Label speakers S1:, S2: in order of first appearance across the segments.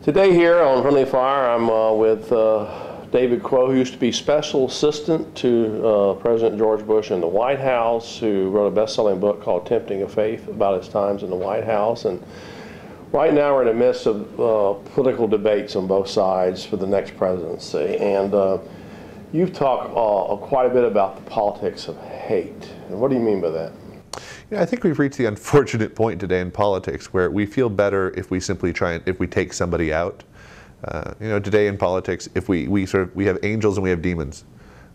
S1: Today here on Friendly Fire, I'm with David Kuo, who used to be special assistant to President George Bush in the White House, who wrote a best-selling book called Tempting of Faith about his times in the White House. And right now we're in the midst of political debates on both sides for the next presidency. And you've talked quite a bit about the politics of hate. And what do you mean by that?
S2: Yeah, I think we've reached the unfortunate point today in politics where we feel better if we simply if we take somebody out. Today in politics, if we have angels and we have demons,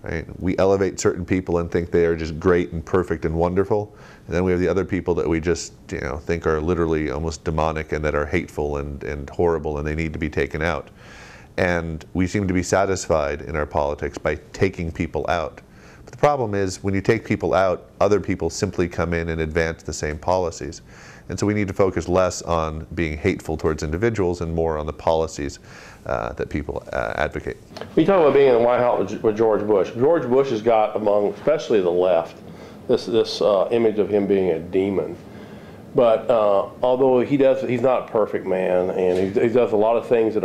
S2: right? We elevate certain people and think they are just great and perfect and wonderful, and then we have the other people that we just think are literally almost demonic and that are hateful and horrible and they need to be taken out. And we seem to be satisfied in our politics by taking people out. But the problem is, when you take people out, other people simply come in and advance the same policies. And so we need to focus less on being hateful towards individuals and more on the policies that people advocate.
S1: You talk about being in the White House with George Bush. George Bush has got, among especially the left, this image of him being a demon. But although he's not a perfect man, and he does a lot of things that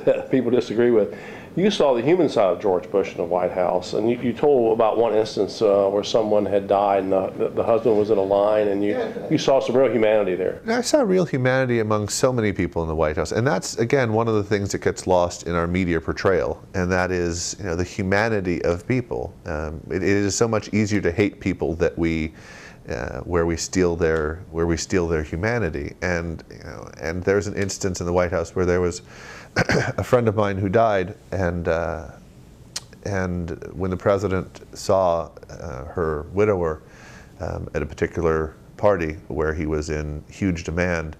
S1: that people disagree with. You saw the human side of George Bush in the White House, and you told about one instance where someone had died, and the husband was in a line, and you saw some real humanity there.
S2: I saw real humanity among so many people in the White House, and that's again one of the things that gets lost in our media portrayal, and that is the humanity of people. It is so much easier to hate people that where we steal their humanity, and there's an instance in the White House where there was a friend of mine who died, and when the president saw her widower at a particular party where he was in huge demand,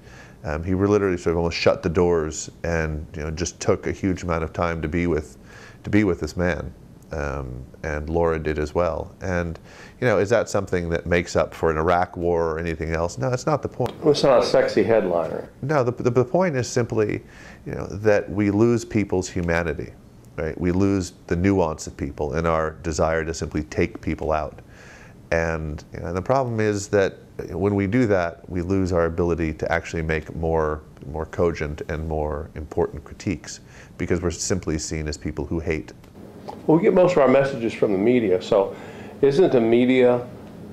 S2: he literally sort of almost shut the doors and just took a huge amount of time to be with this man. And Laura did as well. And is that something that makes up for an Iraq war or anything else? No, that's not the point.
S1: It's not a sexy headliner.
S2: No, the point is simply that we lose people's humanity, right? We lose the nuance of people in our desire to simply take people out. And the problem is that when we do that, we lose our ability to actually make more cogent and more important critiques, because we're simply seen as people who hate.
S1: Well, we get most of our messages from the media, so isn't the media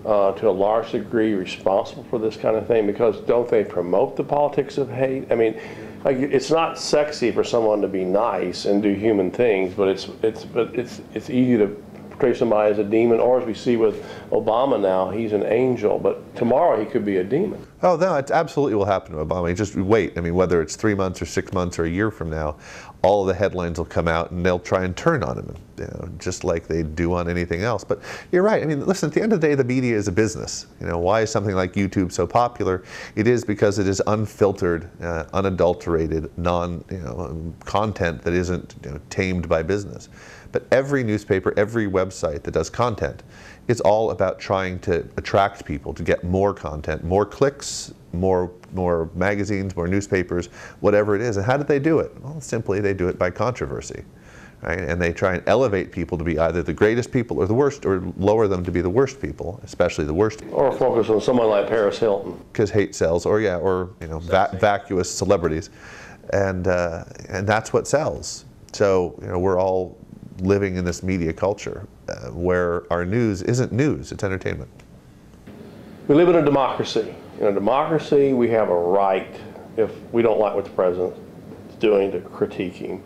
S1: to a large degree responsible for this kind of thing? Because don't they promote the politics of hate? I mean, it's not sexy for someone to be nice and do human things, but it's easy to portray somebody as a demon, or as we see with Obama now, he's an angel, but tomorrow he could be a demon.
S2: Oh, no, it absolutely will happen to Obama. Just wait. I mean, whether it's 3 months or 6 months or a year from now, all of the headlines will come out and they'll try and turn on him, just like they do on anything else. But you're right. I mean, listen, at the end of the day, the media is a business. Why is something like YouTube so popular? It is because it is unfiltered, unadulterated, content that isn't tamed by business. But every newspaper, every website that does content is all about trying to attract people, to get more content, more clicks, more magazines, more newspapers, whatever it is. And how did they do it? Well, simply they do it by controversy, right? And they try and elevate people to be either the greatest people or the worst, or lower them to be the worst people, especially the worst people.
S1: Or focus on someone like Paris Hilton.
S2: Because hate sells, or vacuous celebrities, and that's what sells. So we're all living in this media culture where our news isn't news, it's entertainment.
S1: We live in a democracy. In a democracy, we have a right, if we don't like what the president is doing, to critique him.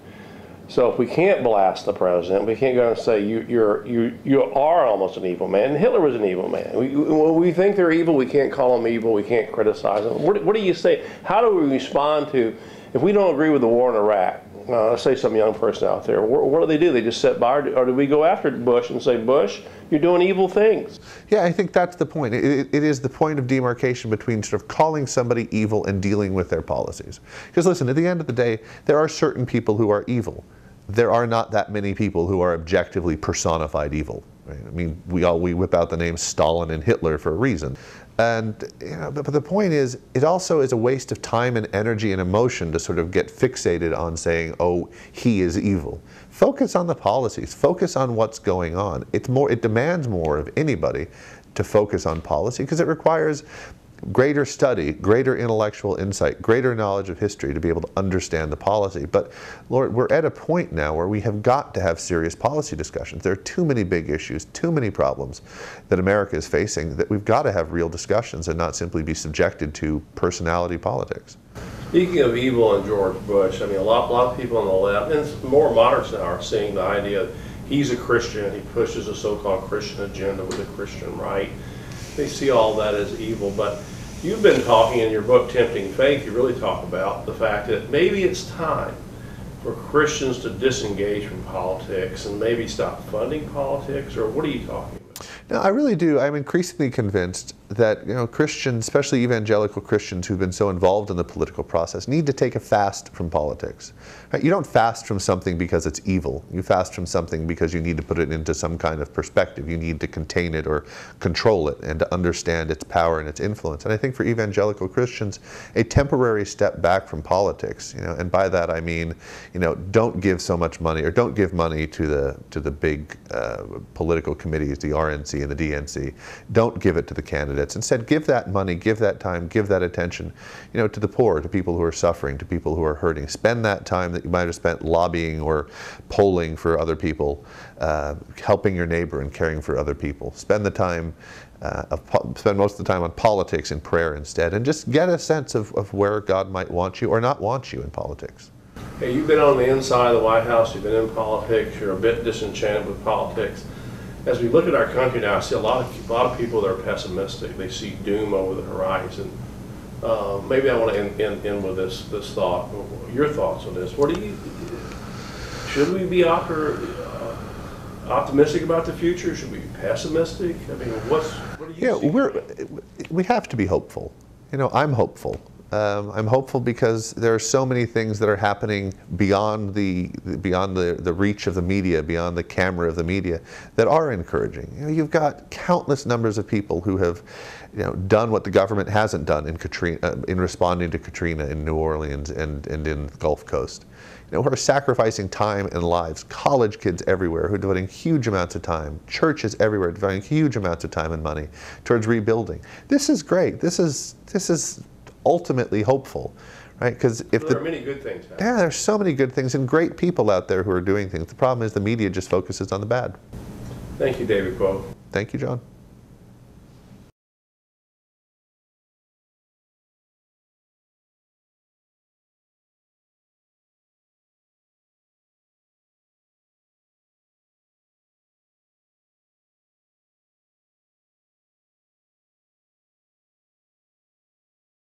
S1: So if we can't blast the president, we can't go and say you are almost an evil man. Hitler was an evil man. When we think they're evil, we can't call them evil. We can't criticize them. What do you say? How do we respond to, if we don't agree with the war in Iraq? Let's say some young person out there. What do? They just sit by, or do we go after Bush and say, Bush, you're doing evil things?
S2: Yeah, I think that's the point. It is the point of demarcation between sort of calling somebody evil and dealing with their policies. Because listen, at the end of the day, there are certain people who are evil. There are not that many people who are objectively personified evil. Right? I mean, we whip out the names Stalin and Hitler for a reason. And but the point is, it also is a waste of time and energy and emotion to sort of get fixated on saying, oh, he is evil. Focus on the policies. Focus on what's going on. It demands more of anybody to focus on policy, because it requires greater study, greater intellectual insight, greater knowledge of history to be able to understand the policy. But Lord, we're at a point now where we have got to have serious policy discussions. There are too many big issues, too many problems that America is facing, that we've got to have real discussions and not simply be subjected to personality politics.
S1: Speaking of evil and George Bush, I mean, a lot of people on the left, and more moderates now, are seeing the idea that he's a Christian, he pushes a so-called Christian agenda with a Christian right. They see all that as evil, but you've been talking in your book, Tempting Faith, you really talk about the fact that maybe it's time for Christians to disengage from politics and maybe stop funding politics, or what are you talking about?
S2: No, I really do. I'm increasingly convinced that Christians, especially evangelical Christians who've been so involved in the political process, need to take a fast from politics. Right? You don't fast from something because it's evil. You fast from something because you need to put it into some kind of perspective. You need to contain it or control it and to understand its power and its influence. And I think for evangelical Christians, a temporary step back from politics, and by that I mean, don't give so much money, or don't give money to the big political committees, the RNC and the DNC. Don't give it to the candidates. Instead, give that money, give that time, give that attention, to the poor, to people who are suffering, to people who are hurting. Spend that time that you might have spent lobbying or polling for other people, helping your neighbor and caring for other people. Spend the time, spend most of the time on politics and prayer instead, and just get a sense of where God might want you or not want you in politics.
S1: Hey, you've been on the inside of the White House, you've been in politics, you're a bit disenchanted with politics. As we look at our country now, I see a lot of people that are pessimistic. They see doom over the horizon. Maybe I want to end with this thought. Your thoughts on this? Should we be optimistic about the future? Should we be pessimistic? I mean, what do you see?
S2: We have to be hopeful. I'm hopeful. I'm hopeful because there are so many things that are happening beyond the reach of the media, beyond the camera of the media, that are encouraging. You've got countless numbers of people who have, done what the government hasn't done in responding to Katrina in New Orleans and in the Gulf Coast. Who are sacrificing time and lives. College kids everywhere who are devoting huge amounts of time. Churches everywhere devoting huge amounts of time and money towards rebuilding. This is great. This is ultimately hopeful, right? Because if
S1: there are many good things happening.
S2: Yeah, there's so many good things and great people out there who are doing things. The problem is the media just focuses on the bad.
S1: Thank you, David Kuo.
S2: Thank you, John.